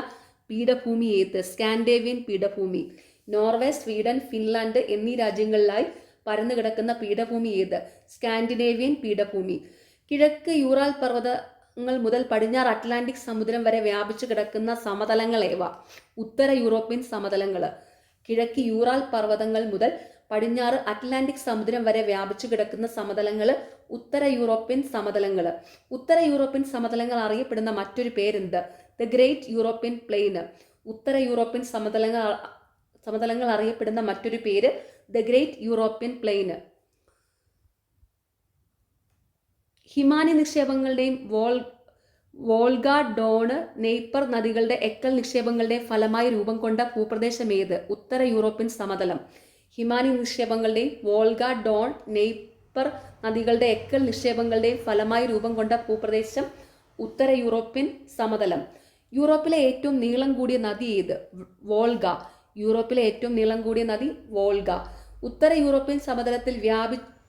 പീഠഭൂമി ഏത്? സ്കാൻഡേവിയൻ പീഠഭൂമി. നോർവേ, സ്വീഡൻ, ഫിൻലാൻഡ് എന്നീ രാജ്യങ്ങളിലായി പരന്നു കിടക്കുന്ന പീഠഭൂമി ഏത്? സ്കാൻഡിനേവിയൻ പീഠഭൂമി. കിഴക്ക് യൂറാൽ പർവ്വതങ്ങൾ മുതൽ പടിഞ്ഞാറ് അറ്റ്ലാന്റിക് സമുദ്രം വരെ വ്യാപിച്ചു കിടക്കുന്ന സമതലങ്ങളേവ? ഉത്തര യൂറോപ്യൻ സമതലങ്ങൾ. കിഴക്ക് യൂറാൽ പർവ്വതങ്ങൾ മുതൽ പടിഞ്ഞാറ് അറ്റ്ലാന്റിക് സമുദ്രം വരെ വ്യാപിച്ചു കിടക്കുന്ന സമതലങ്ങൾ ഉത്തര യൂറോപ്യൻ സമതലങ്ങൾ. ഉത്തര യൂറോപ്യൻ സമതലങ്ങൾ അറിയപ്പെടുന്ന മറ്റൊരു പേരെന്ത്? The great European plain. ഉത്തര യൂറോപ്യൻ സമതലങ്ങൾ അറിയപ്പെടുന്ന മറ്റൊരു പേര് ദ ഗ്രേറ്റ് യൂറോപ്യൻ പ്ലെയിൻ. ഹിമാനി നിക്ഷേപങ്ങളുടെയും വോൾഗ, ഡോണ്, നെയ്പ്പർ നദികളുടെ എക്കൽ നിക്ഷേപങ്ങളുടെയും ഫലമായി രൂപം കൊണ്ട ഭൂപ്രദേശം ഏത്? ഉത്തര യൂറോപ്യൻ സമതലം. ഹിമാനി നിക്ഷേപങ്ങളുടെയും വോൾഗ, ഡോൺ, നെയ്പ്പർ നദികളുടെ എക്കൽ നിക്ഷേപങ്ങളുടെയും ഫലമായി രൂപം കൊണ്ട ഭൂപ്രദേശം ഉത്തര യൂറോപ്യൻ സമതലം. യൂറോപ്പിലെ ഏറ്റവും നീളം കൂടിയ നദി ഏത്? വോൾഗ. യൂറോപ്പിലെ ഏറ്റവും നീളം കൂടിയ നദി വോൾഗ. ഉത്തര യൂറോപ്യൻ സമതലത്തിൽ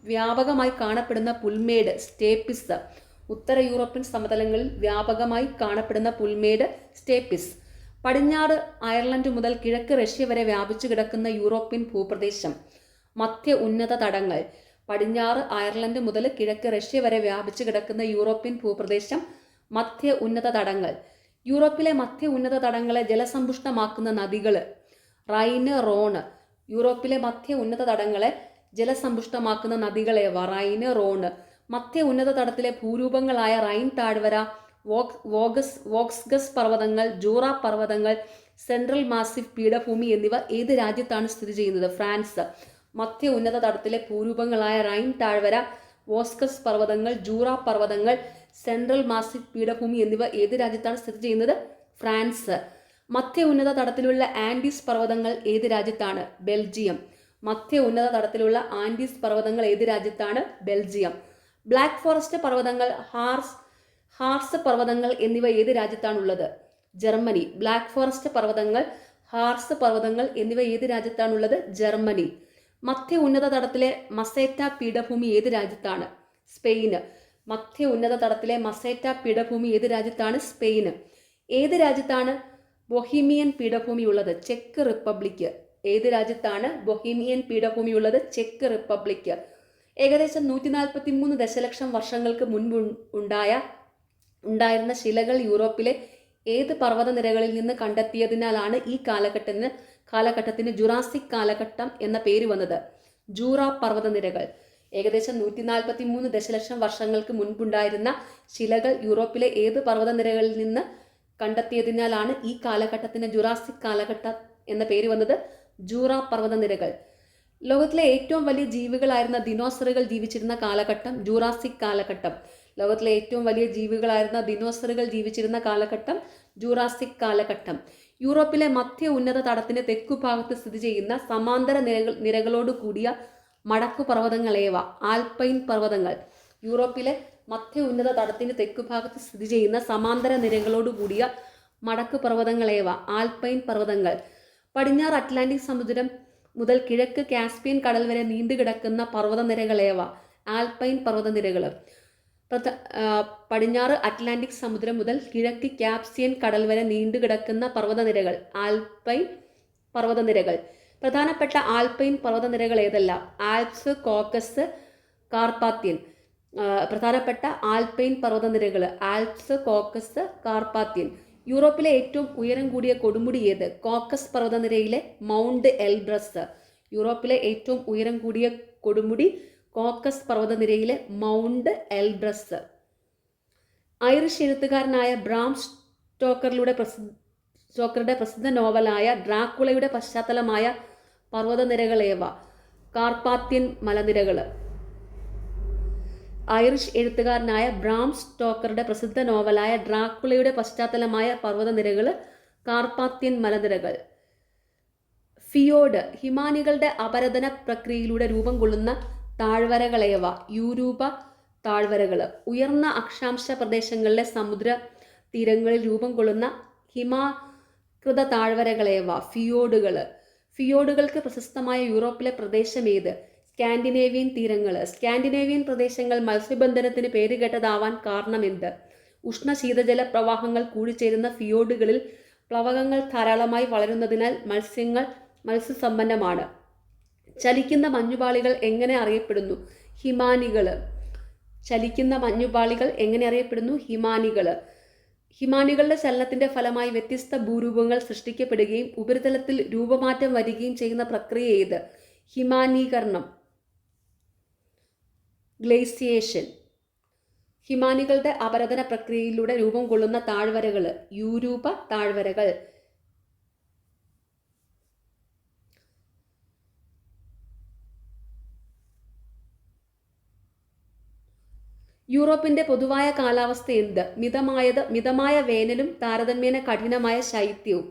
വ്യാപകമായി കാണപ്പെടുന്ന പുൽമേട് സ്റ്റേപ്പിസ്. ഉത്തര യൂറോപ്യൻ സമതലങ്ങളിൽ വ്യാപകമായി കാണപ്പെടുന്ന പുൽമേട് സ്റ്റേപ്പിസ്. പടിഞ്ഞാറ് അയർലൻഡ് മുതൽ കിഴക്ക് റഷ്യ വരെ വ്യാപിച്ചു കിടക്കുന്ന യൂറോപ്യൻ ഭൂപ്രദേശം മധ്യ ഉന്നത തടങ്ങൾ. പടിഞ്ഞാറ് അയർലൻഡ് മുതൽ കിഴക്ക് റഷ്യ വരെ വ്യാപിച്ചു കിടക്കുന്ന യൂറോപ്യൻ ഭൂപ്രദേശം മധ്യ ഉന്നത തടങ്ങൾ. യൂറോപ്പിലെ മധ്യ ഉന്നത തടങ്ങളെ ജലസമ്പുഷ്ടമാക്കുന്ന നദികൾ റൈന്, റോണ്. യൂറോപ്പിലെ മധ്യ ഉന്നത തടങ്ങളെ ജലസമ്പുഷ്ടമാക്കുന്ന നദികളേവ? റൈന്, റോണ്. മധ്യ ഉന്നത തടത്തിലെ ഭൂരൂപങ്ങളായ റൈൻ താഴ്വര, വോക്സ്ഗസ് പർവ്വതങ്ങൾ, ജൂറ പർവ്വതങ്ങൾ, സെൻട്രൽ മാസിഫ് പീഠഭൂമി എന്നിവ ഏത് രാജ്യത്താണ് സ്ഥിതി ചെയ്യുന്നത്? ഫ്രാൻസ്. മധ്യ ഉന്നത തടത്തിലെ ഭൂരൂപങ്ങളായ റൈൻ താഴ്വര, വോക്സ്ഗസ് പർവ്വതങ്ങൾ, ജൂറ പർവ്വതങ്ങൾ, സെൻട്രൽ മാസിഫ് പീഠഭൂമി എന്നിവ ഏത് രാജ്യത്താണ് സ്ഥിതി ചെയ്യുന്നത്? ഫ്രാൻസ്. മധ്യ ഉന്നത തടത്തിലുള്ള ആൻഡീസ് പർവ്വതങ്ങൾ ഏത് രാജ്യത്താണ്? ബെൽജിയം. മധ്യ ഉന്നത തടത്തിലുള്ള ആൻഡീസ് പർവ്വതങ്ങൾ ഏത് രാജ്യത്താണ്? ബെൽജിയം. ബ്ലാക്ക് ഫോറസ്റ്റ് പർവ്വതങ്ങൾ, ഹാർസ് പർവ്വതങ്ങൾ എന്നിവ ഏത് രാജ്യത്താണുള്ളത്? ജർമ്മനി. ബ്ലാക്ക് ഫോറസ്റ്റ് പർവ്വതങ്ങൾ, ഹാർസ് പർവ്വതങ്ങൾ എന്നിവ ഏത് രാജ്യത്താണുള്ളത്? ജർമ്മനി. മധ്യ ഉന്നത തടത്തിലെ മസേറ്റ പീഠഭൂമി ഏത് രാജ്യത്താണ്? സ്പെയിന്. മധ്യ ഉന്നത തടത്തിലെ മസേറ്റ പീഠഭൂമി ഏത് രാജ്യത്താണ്? സ്പെയിന്. ഏത് രാജ്യത്താണ് ബൊഹീമിയൻ പീഠഭൂമി ഉള്ളത്? Check republic. ഏത് രാജ്യത്താണ് ബൊഹീമിയൻ പീഠഭൂമിയുള്ളത്? Check republic. ഏകദേശം 143 ദശലക്ഷം വർഷങ്ങൾക്ക് മുൻപ് ഉണ്ടായിരുന്ന ശിലകൾ യൂറോപ്പിലെ ഏത് പർവ്വതനിരകളിൽ നിന്ന് കണ്ടെത്തിയതിനാലാണ് ഈ കാലഘട്ടത്തിന് ജുറാസിക് കാലഘട്ടം എന്ന പേര് വന്നത്? ജൂറ പർവ്വതനിരകൾ. ഏകദേശം 143 ദശലക്ഷം വർഷങ്ങൾക്ക് മുൻപുണ്ടായിരുന്ന ശിലകൾ യൂറോപ്പിലെ ഏത് പർവ്വതനിരകളിൽ നിന്ന് കണ്ടെത്തിയതിനാലാണ് ഈ കാലഘട്ടത്തിന് ജുറാസിക് കാലഘട്ടം എന്ന പേര് വന്നത്? ജൂറ പർവ്വതനിരകൾ. ലോകത്തിലെ ഏറ്റവും വലിയ ജീവികളായിരുന്ന ദിനോസറുകൾ ജീവിച്ചിരുന്ന കാലഘട്ടം ജൂറാസിക് കാലഘട്ടം. ലോകത്തിലെ ഏറ്റവും വലിയ ജീവികളായിരുന്ന ദിനോസറുകൾ ജീവിച്ചിരുന്ന കാലഘട്ടം ജൂറാസിക് കാലഘട്ടം. യൂറോപ്പിലെ മധ്യ ഉന്നത തടത്തിന് തെക്കുഭാഗത്ത് സ്ഥിതി ചെയ്യുന്ന സമാന്തര നിരകളോട് കൂടിയ മടക്കു പർവ്വതങ്ങളേവ? ആൽപൈൻ പർവ്വതങ്ങൾ. യൂറോപ്പിലെ മധ്യ ഉന്നത തടത്തിന് തെക്കുഭാഗത്ത് സ്ഥിതി ചെയ്യുന്ന സമാന്തര നിരകളോട് കൂടിയ മടക്കു പർവ്വതങ്ങളേവ? ആൽപൈൻ പർവ്വതങ്ങൾ. പടിഞ്ഞാറ് അറ്റ്ലാന്റിക് സമുദ്രം മുതൽ കിഴക്ക് കാസ്പിയൻ കടൽ വരെ നീണ്ടുകിടക്കുന്ന പർവ്വതനിരകളേവ? ആൽപൈൻ പർവ്വതനിരകൾ. പടിഞ്ഞാറ് അറ്റ്ലാന്റിക് സമുദ്രം മുതൽ കിഴക്ക് കാസ്പിയൻ കടൽ വരെ നീണ്ടുകിടക്കുന്ന പർവ്വതനിരകൾ? ആൽപൈൻ പർവ്വതനിരകൾ. പ്രധാനപ്പെട്ട ആൽപൈൻ പർവ്വതനിരകൾ ഏതെല്ലാം? Alps, Caucasus, Carpathian. പ്രധാനപ്പെട്ട ആൽപൈൻ പർവ്വതനിരകൾ ആൽപ്സ്, കോക്കസ്, കാർപാത്യൻ. യൂറോപ്പിലെ ഏറ്റവും ഉയരം കൂടിയ കൊടുമുടി ഏത്? കോക്കസ് പർവ്വതനിരയിലെ മൗണ്ട് എൽബ്രസ്. യൂറോപ്പിലെ ഏറ്റവും ഉയരം കൂടിയ കൊടുമുടി കോക്കസ് പർവ്വതനിരയിലെ മൗണ്ട് എൽബ്രസ്. ഐറിഷ് എഴുത്തുകാരനായ ബ്രാം സ്റ്റോക്കറുടെ പ്രസിദ്ധ നോവലായ ഡ്രാക്കുളയുടെ പശ്ചാത്തലമായ പർവ്വതനിരകളേവ? കാർപാത്യൻ മലനിരകൾ. ഐറിഷ് എഴുത്തുകാരനായ ബ്രാം സ്റ്റോക്കറുടെ പ്രസിദ്ധ നോവലായ ഡ്രാക്കുളയുടെ പശ്ചാത്തലമായ പർവ്വതനിരകൾ കാർപാത്യൻ മലനിരകൾ. ഫിയോഡ്. ഹിമാനികളുടെ അപരദന പ്രക്രിയയിലൂടെ രൂപം കൊള്ളുന്ന താഴ്വരകളേവ? യൂരൂപ താഴ്വരകൾ. ഉയർന്ന അക്ഷാംശ പ്രദേശങ്ങളിലെ സമുദ്ര തീരങ്ങളിൽ രൂപം കൊള്ളുന്ന ഹിമാകൃത താഴ്വരകളേവ? ഫിയോഡുകൾ. ഫിയോഡുകൾക്ക് പ്രശസ്തമായ യൂറോപ്പിലെ പ്രദേശം ഏത്? സ്കാൻഡിനേവിയൻ തീരങ്ങൾ. സ്കാൻഡിനേവിയൻ പ്രദേശങ്ങൾ മത്സ്യബന്ധനത്തിന് പേരുകേട്ടതാവാൻ കാരണമെന്ത്? ഉഷ്ണശീതജല പ്രവാഹങ്ങൾ കൂടിച്ചേരുന്ന ഫിയോഡുകളിൽ പ്ലവകങ്ങൾ ധാരാളമായി വളരുന്നതിനാൽ മത്സ്യസമ്പന്നമാണ്. ചലിക്കുന്ന മഞ്ഞുപാളികൾ എങ്ങനെ അറിയപ്പെടുന്നു? ഹിമാനികൾ. ചലിക്കുന്ന മഞ്ഞുപാളികൾ എങ്ങനെ അറിയപ്പെടുന്നു? ഹിമാനികൾ. ഹിമാനികളുടെ ചലനത്തിന്റെ ഫലമായി വ്യത്യസ്ത ഭൂരൂപങ്ങൾ സൃഷ്ടിക്കപ്പെടുകയും ഉപരിതലത്തിൽ രൂപമാറ്റം വരികയും ചെയ്യുന്ന പ്രക്രിയ ഏത്? ഹിമാനീകരണം. ഗ്ലേസിയേഷൻ. ഹിമാനികളുടെ അപരദന പ്രക്രിയയിലൂടെ രൂപം കൊള്ളുന്ന താഴ്വരകൾ യൂരൂപ താഴ്വരകൾ. യൂറോപ്പിന്റെ പൊതുവായ കാലാവസ്ഥ എന്ത്? മിതമായ വേനലും താരതമ്യേന കഠിനമായ ശൈത്യവും.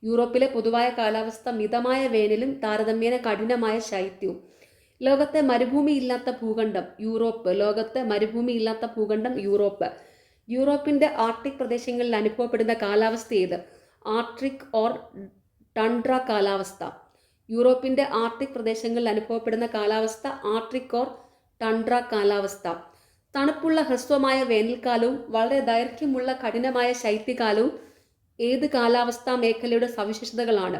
യൂറോപ്പിലെ പൊതുവായ കാലാവസ്ഥ മിതമായ വേനലും താരതമ്യേന കഠിനമായ ശൈത്യവും. ലോകത്തെ മരുഭൂമിയില്ലാത്ത ഭൂഖണ്ഡം യൂറോപ്പ്. ലോകത്തെ മരുഭൂമിയില്ലാത്ത ഭൂഖണ്ഡം യൂറോപ്പ്. യൂറോപ്പിന്റെ ആർട്ടിക് പ്രദേശങ്ങളിൽ അനുഭവപ്പെടുന്ന കാലാവസ്ഥ ഏത്? ആർട്ടിക് ഓർ ടണ്ട്ര കാലാവസ്ഥ. യൂറോപ്പിന്റെ ആർട്ടിക് പ്രദേശങ്ങളിൽ അനുഭവപ്പെടുന്ന കാലാവസ്ഥ ആർട്ടിക് ഓർ ടണ്ട്ര കാലാവസ്ഥ. തണുപ്പുള്ള ഹ്രസ്വമായ വേനൽക്കാലവും വളരെ ദൈർഘ്യമുള്ള കഠിനമായ ശൈത്യകാലവും ഏത് കാലാവസ്ഥാ മേഖലയുടെ സവിശേഷതകളാണ്?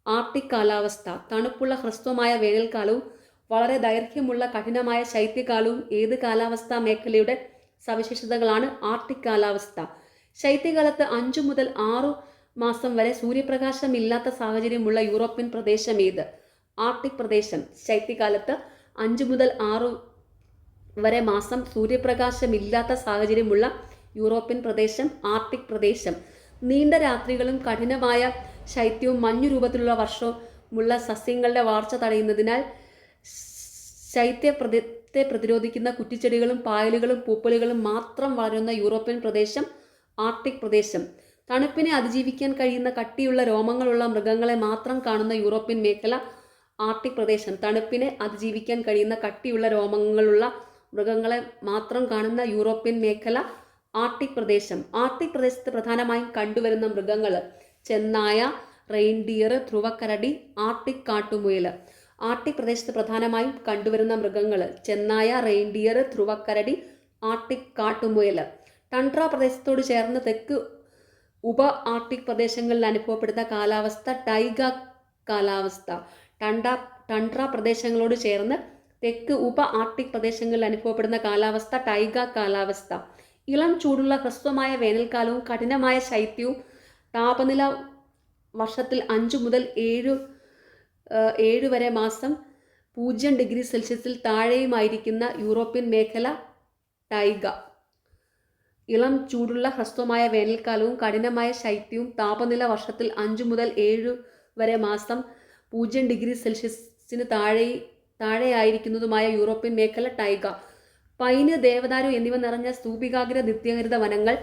ആർട്ടിക് കാലാവസ്ഥ. തണുപ്പുള്ള ഹ്രസ്വമായ വേനൽക്കാലവും വളരെ ദൈർഘ്യമുള്ള കഠിനമായ ശൈത്യകാലവും ഏത് കാലാവസ്ഥാ മേഖലയുടെ സവിശേഷതകളാണ്? ആർട്ടിക് കാലാവസ്ഥ. ശൈത്യകാലത്ത് 5 മുതൽ 6 മാസം വരെ സൂര്യപ്രകാശമില്ലാത്ത സാഹചര്യമുള്ള യൂറോപ്യൻ പ്രദേശം ഏത്? ആർട്ടിക് പ്രദേശം. ശൈത്യകാലത്ത് 5 മുതൽ 6 വരെ മാസം സൂര്യപ്രകാശമില്ലാത്ത സാഹചര്യമുള്ള യൂറോപ്യൻ പ്രദേശം ആർട്ടിക് പ്രദേശം. നീണ്ട രാത്രികളും കഠിനമായ ശൈത്യവും മഞ്ഞു രൂപത്തിലുള്ള വർഷമുള്ള സസ്യങ്ങളുടെ വളർച്ച തടയുന്നതിനാൽ ശൈത്യത്തെ പ്രതിരോധിക്കുന്ന കുറ്റിച്ചെടികളും പായലുകളും പൂപ്പലുകളും മാത്രം വളരുന്ന യൂറോപ്യൻ പ്രദേശം ആർട്ടിക് പ്രദേശം. തണുപ്പിനെ അതിജീവിക്കാൻ കഴിയുന്ന കട്ടിയുള്ള രോമങ്ങളുള്ള മൃഗങ്ങളെ മാത്രം കാണുന്ന യൂറോപ്യൻ മേഖല ആർട്ടിക് പ്രദേശം. തണുപ്പിനെ അതിജീവിക്കാൻ കഴിയുന്ന കട്ടിയുള്ള രോമങ്ങളുള്ള മൃഗങ്ങളെ മാത്രം കാണുന്ന യൂറോപ്യൻ മേഖല ആർട്ടിക് പ്രദേശം. ആർട്ടിക് പ്രദേശത്ത് പ്രധാനമായും കണ്ടുവരുന്ന മൃഗങ്ങൾ ചെന്നായ, റെയിൻഡിയർ, ധ്രുവക്കരടി, ആർട്ടിക് കാട്ടുമുയൽ. ആർട്ടിക് പ്രദേശത്ത് പ്രധാനമായും കണ്ടുവരുന്ന മൃഗങ്ങൾ ചെന്നായ, റെയിൻഡിയർ, ധ്രുവക്കരടി, ആർട്ടിക് കാട്ടുമുയൽ. ടണ്ട്ര പ്രദേശത്തോട് ചേർന്ന് തെക്ക് ഉപ ആർട്ടിക് പ്രദേശങ്ങളിൽ അനുഭവപ്പെടുന്ന കാലാവസ്ഥ ടൈഗ കാലാവസ്ഥ. ടണ്ട്ര പ്രദേശങ്ങളോട് ചേർന്ന് തെക്ക് ഉപ ആർട്ടിക് പ്രദേശങ്ങളിൽ അനുഭവപ്പെടുന്ന കാലാവസ്ഥ ടൈഗ കാലാവസ്ഥ. ഇളം ചൂടുള്ള ഹ്രസ്വമായ വേനൽക്കാലവും കഠിനമായ ശൈത്യവും താപനില വർഷത്തിൽ 5 മുതൽ 7 വരെ മാസം 0 ഡിഗ്രി സെൽഷ്യസിൽ താഴെയുമായിരിക്കുന്ന യൂറോപ്യൻ മേഖല ടൈഗ. ഇളം ചൂടുള്ള ഹ്രസ്വമായ വേനൽക്കാലവും കഠിനമായ ശൈത്യവും താപനില വർഷത്തിൽ 5 മുതൽ 7 വരെ മാസം 0 ഡിഗ്രി സെൽഷ്യസിന് താഴെയായിരിക്കുന്നതുമായ യൂറോപ്യൻ മേഖല ടൈഗ. പൈന്, ദേവദാരു എന്നിവ നിറഞ്ഞ സ്തൂപികാഗ്ര നിത്യഹരിത വനങ്ങൾ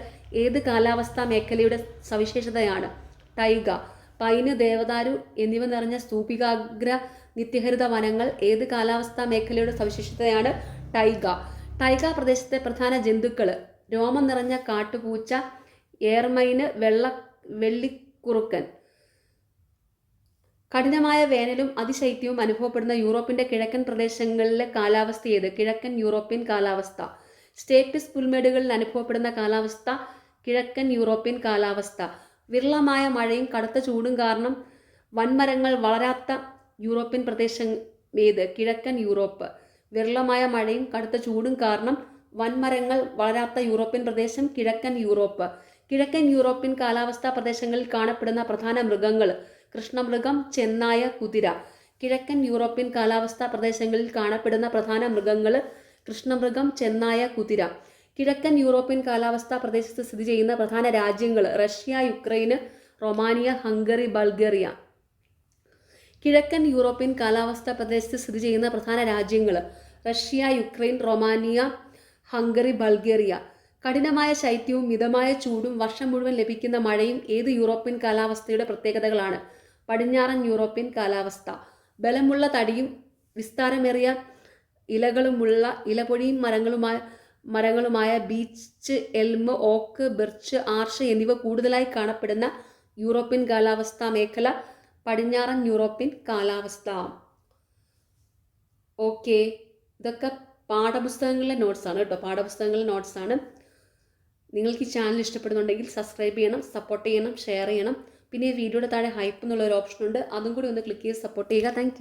ഏത് കാലാവസ്ഥാ മേഖലയുടെ സവിശേഷതയാണ്? ടൈഗ. പൈന്, ദേവദാരു എന്നിവ നിറഞ്ഞ സ്തൂപികാഗ്ര നിത്യഹരിത വനങ്ങൾ ഏത് കാലാവസ്ഥാ മേഖലയുടെ സവിശേഷതയാണ്? ടൈഗ. ടൈഗ പ്രദേശത്തെ പ്രധാന ജന്തുക്കൾ: രോമം നിറഞ്ഞ കാട്ടുപൂച്ച, ഏർമൈന്, വെള്ളിക്കുറുക്കൻ. കഠിനമായ വേനലും അതിശൈത്യവും അനുഭവപ്പെടുന്ന യൂറോപ്പിന്റെ കിഴക്കൻ പ്രദേശങ്ങളിലെ കാലാവസ്ഥ ഏത്? കിഴക്കൻ യൂറോപ്യൻ കാലാവസ്ഥ. സ്റ്റേപ്പിസ് പുൽമേടുകളിൽ അനുഭവപ്പെടുന്ന കാലാവസ്ഥ കിഴക്കൻ യൂറോപ്യൻ കാലാവസ്ഥ. വിരളമായ മഴയും കടുത്ത ചൂടും കാരണം വൻമരങ്ങൾ വളരാത്ത യൂറോപ്യൻ പ്രദേശം ഏത്? കിഴക്കൻ യൂറോപ്പ്. വിരളമായ മഴയും കടുത്ത ചൂടും കാരണം വൻമരങ്ങൾ വളരാത്ത യൂറോപ്യൻ പ്രദേശം കിഴക്കൻ യൂറോപ്പ്. കിഴക്കൻ യൂറോപ്യൻ കാലാവസ്ഥാ പ്രദേശങ്ങളിൽ കാണപ്പെടുന്ന പ്രധാന മൃഗങ്ങൾ: കൃഷ്ണമൃഗം, ചെന്നായ, കുതിര. കിഴക്കൻ യൂറോപ്യൻ കാലാവസ്ഥാ പ്രദേശങ്ങളിൽ കാണപ്പെടുന്ന പ്രധാന മൃഗങ്ങൾ: കൃഷ്ണമൃഗം, ചെന്നായ, കുതിര. കിഴക്കൻ യൂറോപ്യൻ കാലാവസ്ഥാ പ്രദേശത്ത് സ്ഥിതി ചെയ്യുന്ന പ്രധാന രാജ്യങ്ങൾ: റഷ്യ, യുക്രൈന്, റൊമാനിയ, ഹംഗറി, ബൾഗേറിയ. കിഴക്കൻ യൂറോപ്യൻ കാലാവസ്ഥാ പ്രദേശത്ത് സ്ഥിതി ചെയ്യുന്ന പ്രധാന രാജ്യങ്ങൾ: Russia, Ukraine, Romania, Hungary, Bulgaria. കഠിനമായ ശൈത്യവും മിതമായ ചൂടും വർഷം മുഴുവൻ ലഭിക്കുന്ന മഴയും ഏത് യൂറോപ്യൻ കാലാവസ്ഥയുടെ പ്രത്യേകതകളാണ്? പടിഞ്ഞാറൻ യൂറോപ്യൻ കാലാവസ്ഥ. ബലമുള്ള തടിയും വിസ്താരമേറിയ ഇലകളുമുള്ള ഇലപൊഴിയും മരങ്ങളുമായ ബീച്ച്, എൽമ്, ഓക്ക്, ബിർച്ച്, ആർഷ് എന്നിവ കൂടുതലായി കാണപ്പെടുന്ന യൂറോപ്യൻ കാലാവസ്ഥാ മേഖല പടിഞ്ഞാറൻ യൂറോപ്യൻ കാലാവസ്ഥ. ഓക്കെ, ഇതൊക്കെ പാഠപുസ്തകങ്ങളിലെ നോട്ട്സാണ് കേട്ടോ. പാഠപുസ്തകങ്ങളിലെ നോട്ട്സാണ്. നിങ്ങൾക്ക് ഈ ചാനൽ ഇഷ്ടപ്പെടുന്നുണ്ടെങ്കിൽ സബ്സ്ക്രൈബ് ചെയ്യണം, സപ്പോർട്ട് ചെയ്യണം, ഷെയർ ചെയ്യണം. പിന്നെ ഈ വീഡിയോയുടെ താഴെ ഹൈപ്പ് എന്നുള്ള ഒരു ഓപ്ഷൻ ഉണ്ട്, അതും കൂടി ഒന്ന് ക്ലിക്ക് ചെയ്ത് സപ്പോർട്ട് ചെയ്യുക. താങ്ക്